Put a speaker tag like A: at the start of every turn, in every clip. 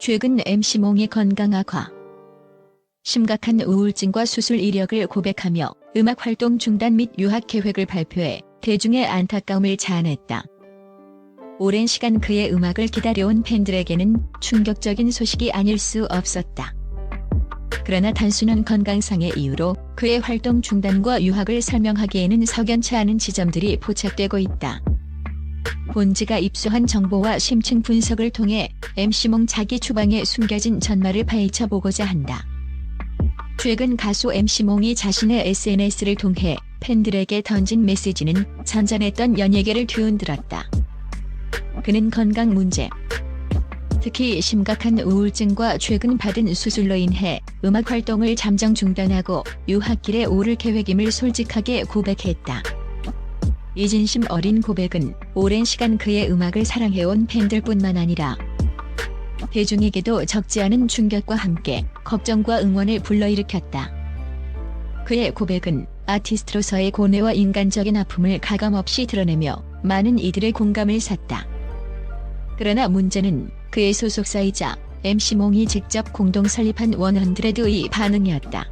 A: 최근 MC몽의 건강 악화. 심각한 우울증과 수술 이력을 고백하며 음악 활동 중단 및 유학 계획을 발표해 대중의 안타까움을 자아냈다. 오랜 시간 그의 음악을 기다려온 팬들에게는 충격적인 소식이 아닐 수 없었다. 그러나 단순한 건강상의 이유로 그의 활동 중단과 유학을 설명하기에는 석연치 않은 지점들이 포착되고 있다. 본지가 입수한 정보와 심층 분석을 통해 MC몽 자기 추방에 숨겨진 전말을 파헤쳐 보고자 한다. 최근 가수 MC몽이 자신의 SNS를 통해 팬들에게 던진 메시지는 잔잔했던 연예계를 뒤흔들었다. 그는 건강 문제, 특히 심각한 우울증과 최근 받은 수술로 인해 음악 활동을 잠정 중단하고 유학길에 오를 계획임을 솔직하게 고백했다. 이 진심 어린 고백은 오랜 시간 그의 음악을 사랑해온 팬들뿐만 아니라 대중에게도 적지 않은 충격과 함께 걱정과 응원을 불러일으켰다. 그의 고백은 아티스트로서의 고뇌와 인간적인 아픔을 가감없이 드러내며 많은 이들의 공감을 샀다. 그러나 문제는 그의 소속사이자 MC몽이 직접 공동 설립한 100의 반응이었다.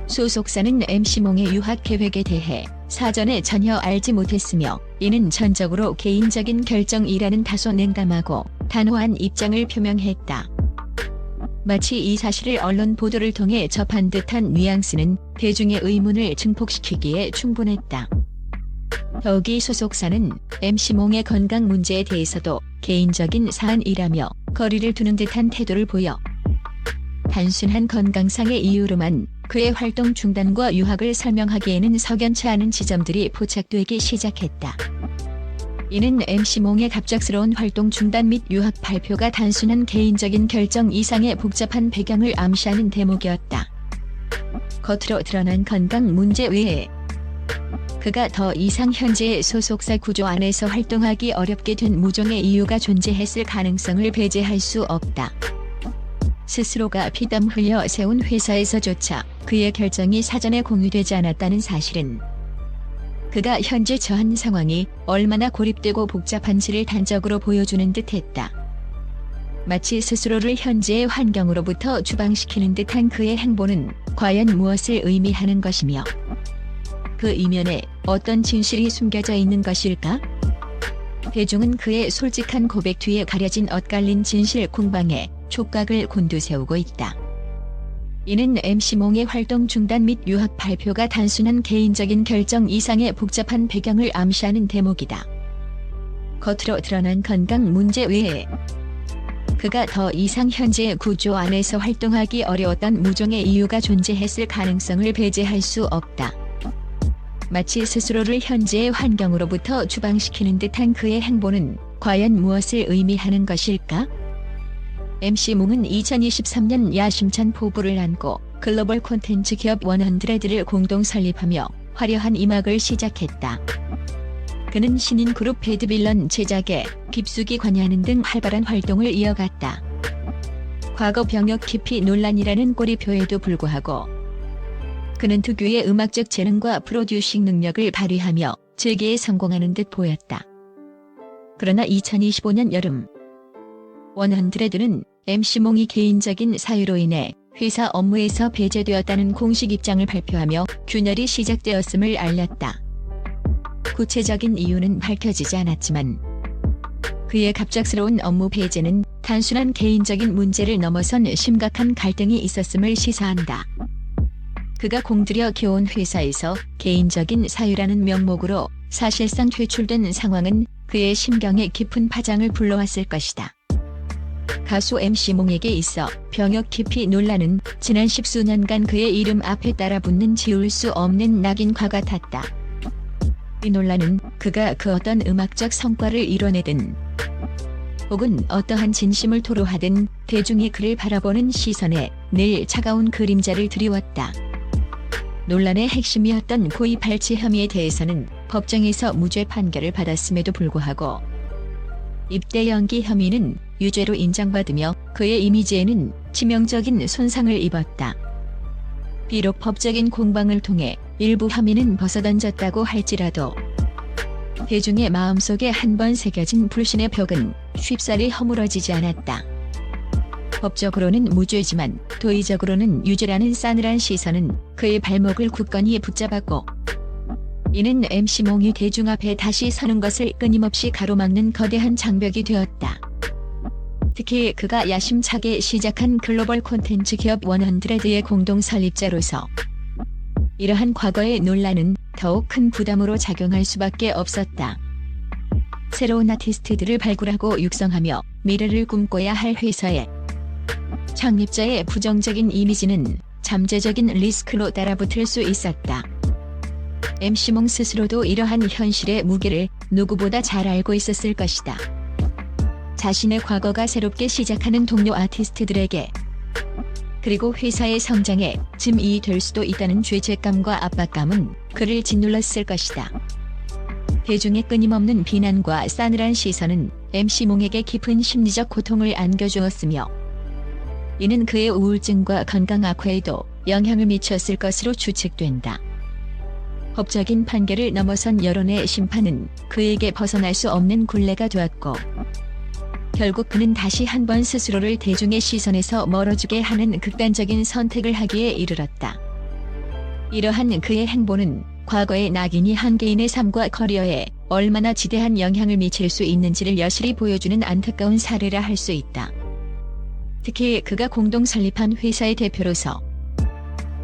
A: 소속사는 MC몽의 유학 계획에 대해 사전에 전혀 알지 못했으며 이는 전적으로 개인적인 결정이라는 다소 냉담하고 단호한 입장을 표명했다. 마치 이 사실을 언론 보도를 통해 접한 듯한 뉘앙스는 대중의 의문을 증폭시키기에 충분했다. 더욱이 소속사는 MC몽의 건강 문제에 대해서도 개인적인 사안이라며 거리를 두는 듯한 태도를 보여 단순한 건강상의 이유로만 그의 활동 중단과 유학을 설명하기에는 석연치 않은 지점들이 포착되기 시작했다. 이는 MC몽의 갑작스러운 활동 중단 및 유학 발표가 단순한 개인적인 결정 이상의 복잡한 배경을 암시하는 대목이었다. 겉으로 드러난 건강 문제 외에 그가 더 이상 현재의 소속사 구조 안에서 활동하기 어렵게 된 모종의 이유가 존재했을 가능성을 배제할 수 없다. 스스로가 피땀 흘려 세운 회사에서조차 그의 결정이 사전에 공유되지 않았다는 사실은 그가 현재 처한 상황이 얼마나 고립되고 복잡한지를 단적으로 보여주는 듯했다. 마치 스스로를 현재의 환경으로부터 추방시키는 듯한 그의 행보는 과연 무엇을 의미하는 것이며 그 이면에 어떤 진실이 숨겨져 있는 것일까? 대중은 그의 솔직한 고백 뒤에 가려진 엇갈린 진실 공방에 촉각을 곤두세우고 있다. 이는 MC몽의 활동 중단 및 유학 발표가 단순한 개인적인 결정 이상의 복잡한 배경을 암시하는 대목이다. 겉으로 드러난 건강 문제 외에 그가 더 이상 현재의 구조 안에서 활동하기 어려웠던 모종의 이유가 존재했을 가능성을 배제할 수 없다. 마치 스스로를 현재의 환경으로부터 추방시키는 듯한 그의 행보는 과연 무엇을 의미하는 것일까? MC몽은 2023년 야심찬 포부를 안고 글로벌 콘텐츠 기업 100를 공동 설립하며 화려한 임학을 시작했다. 그는 신인 그룹 배드빌런 제작에 깊숙이 관여하는 등 활발한 활동을 이어갔다. 과거 병역 기피 논란이라는 꼬리표에도 불구하고 그는 특유의 음악적 재능과 프로듀싱 능력을 발휘하며 재기에 성공하는 듯 보였다. 그러나 2025년 여름 100는 MC몽이 개인적인 사유로 인해 회사 업무에서 배제되었다는 공식 입장을 발표하며 균열이 시작되었음을 알렸다. 구체적인 이유는 밝혀지지 않았지만 그의 갑작스러운 업무 배제는 단순한 개인적인 문제를 넘어선 심각한 갈등이 있었음을 시사한다. 그가 공들여 키워온 회사에서 개인적인 사유라는 명목으로 사실상 퇴출된 상황은 그의 심경에 깊은 파장을 불러왔을 것이다. 가수 MC몽에게 있어 병역 기피 논란은 지난 십수년간 그의 이름 앞에 따라붙는 지울 수 없는 낙인과 같았다. 이 논란은 그가 그 어떤 음악적 성과를 이뤄내든 혹은 어떠한 진심을 토로하든 대중이 그를 바라보는 시선에 늘 차가운 그림자를 드리웠다. 논란의 핵심이었던 고의 발치 혐의에 대해서는 법정에서 무죄 판결을 받았음에도 불구하고 입대 연기 혐의는 유죄로 인정받으며 그의 이미지에는 치명적인 손상을 입었다. 비록 법적인 공방을 통해 일부 혐의는 벗어던졌다고 할지라도 대중의 마음속에 한 번 새겨진 불신의 벽은 쉽사리 허물어지지 않았다. 법적으로는 무죄지만 도의적으로는 유죄라는 싸늘한 시선은 그의 발목을 굳건히 붙잡았고, 이는 MC몽이 대중 앞에 다시 서는 것을 끊임없이 가로막는 거대한 장벽이 되었다. 특히 그가 야심차게 시작한 글로벌 콘텐츠 기업 100의 공동 설립자로서 이러한 과거의 논란은 더욱 큰 부담으로 작용할 수밖에 없었다. 새로운 아티스트들을 발굴하고 육성하며 미래를 꿈꿔야 할 회사에 창립자의 부정적인 이미지는 잠재적인 리스크로 따라붙을 수 있었다. MC몽 스스로도 이러한 현실의 무게를 누구보다 잘 알고 있었을 것이다. 자신의 과거가 새롭게 시작하는 동료 아티스트들에게, 그리고 회사의 성장에 짐이 될 수도 있다는 죄책감과 압박감은 그를 짓눌렀을 것이다. 대중의 끊임없는 비난과 싸늘한 시선은 MC몽에게 깊은 심리적 고통을 안겨주었으며, 이는 그의 우울증과 건강 악화에도 영향을 미쳤을 것으로 추측된다. 법적인 판결을 넘어선 여론의 심판은 그에게 벗어날 수 없는 굴레가 되었고, 결국 그는 다시 한번 스스로를 대중의 시선에서 멀어지게 하는 극단적인 선택을 하기에 이르렀다. 이러한 그의 행보는 과거의 낙인이 한 개인의 삶과 커리어에 얼마나 지대한 영향을 미칠 수 있는지를 여실히 보여주는 안타까운 사례라 할 수 있다. 특히 그가 공동 설립한 회사의 대표로서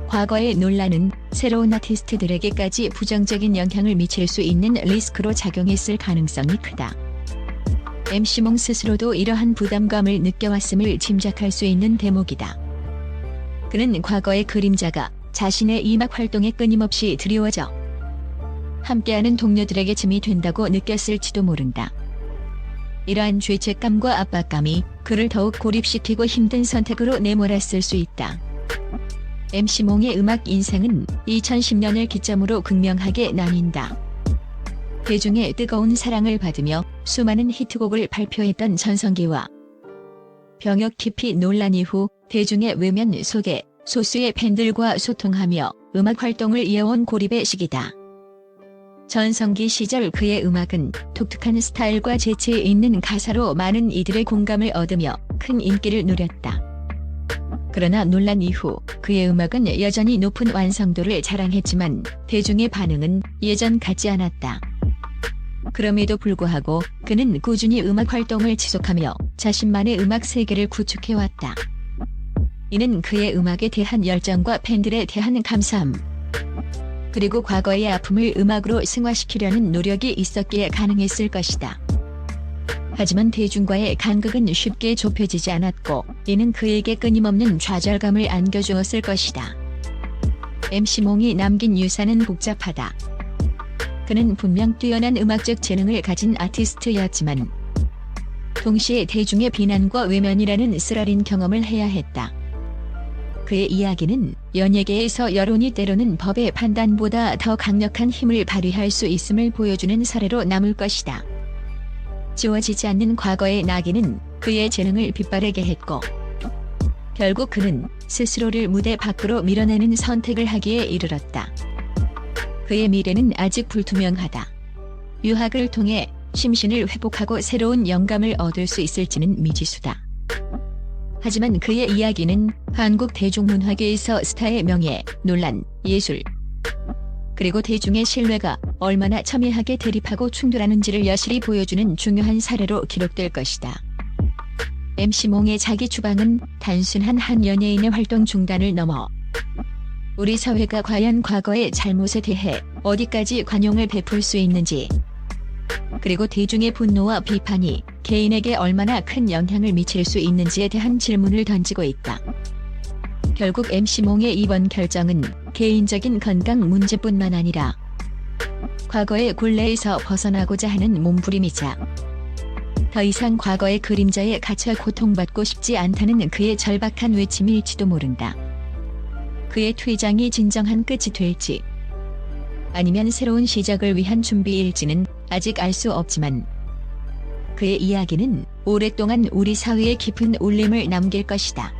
A: 과거의 논란은 새로운 아티스트들에게까지 부정적인 영향을 미칠 수 있는 리스크로 작용했을 가능성이 크다. MC몽 스스로도 이러한 부담감을 느껴왔음을 짐작할 수 있는 대목이다. 그는 과거의 그림자가 자신의 음악 활동에 끊임없이 드리워져 함께하는 동료들에게 짐이 된다고 느꼈을지도 모른다. 이러한 죄책감과 압박감이 그를 더욱 고립시키고 힘든 선택으로 내몰았을 수 있다. MC몽의 음악 인생은 2010년을 기점으로 극명하게 나뉜다. 대중의 뜨거운 사랑을 받으며 수많은 히트곡을 발표했던 전성기와 병역 기피 논란 이후 대중의 외면 속에 소수의 팬들과 소통하며 음악 활동을 이어온 고립의 시기다. 전성기 시절 그의 음악은 독특한 스타일과 재치 있는 가사로 많은 이들의 공감을 얻으며 큰 인기를 누렸다. 그러나 논란 이후 그의 음악은 여전히 높은 완성도를 자랑했지만 대중의 반응은 예전 같지 않았다. 그럼에도 불구하고 그는 꾸준히 음악 활동을 지속하며 자신만의 음악 세계를 구축해왔다. 이는 그의 음악에 대한 열정과 팬들에 대한 감사함, 그리고 과거의 아픔을 음악으로 승화시키려는 노력이 있었기에 가능했을 것이다. 하지만 대중과의 간극은 쉽게 좁혀지지 않았고, 이는 그에게 끊임없는 좌절감을 안겨주었을 것이다. MC몽이 남긴 유산은 복잡하다. 그는 분명 뛰어난 음악적 재능을 가진 아티스트였지만 동시에 대중의 비난과 외면이라는 쓰라린 경험을 해야 했다. 그의 이야기는 연예계에서 여론이 때로는 법의 판단보다 더 강력한 힘을 발휘할 수 있음을 보여주는 사례로 남을 것이다. 지워지지 않는 과거의 낙인은 그의 재능을 빛바래게 했고, 결국 그는 스스로를 무대 밖으로 밀어내는 선택을 하기에 이르렀다. 그의 미래는 아직 불투명하다. 유학을 통해 심신을 회복하고 새로운 영감을 얻을 수 있을지는 미지수다. 하지만 그의 이야기는 한국 대중문화계에서 스타의 명예, 논란, 예술, 그리고 대중의 신뢰가 얼마나 첨예하게 대립하고 충돌하는지를 여실히 보여주는 중요한 사례로 기록될 것이다. MC몽의 자기 추방은 단순한 한 연예인의 활동 중단을 넘어 우리 사회가 과연 과거의 잘못에 대해 어디까지 관용을 베풀 수 있는지, 그리고 대중의 분노와 비판이 개인에게 얼마나 큰 영향을 미칠 수 있는지에 대한 질문을 던지고 있다. 결국 MC몽의 이번 결정은 개인적인 건강 문제뿐만 아니라 과거의 굴레에서 벗어나고자 하는 몸부림이자 더 이상 과거의 그림자에 갇혀 고통받고 싶지 않다는 그의 절박한 외침일지도 모른다. 그의 퇴장이 진정한 끝이 될지 아니면 새로운 시작을 위한 준비일지는 아직 알 수 없지만 그의 이야기는 오랫동안 우리 사회에 깊은 울림을 남길 것이다.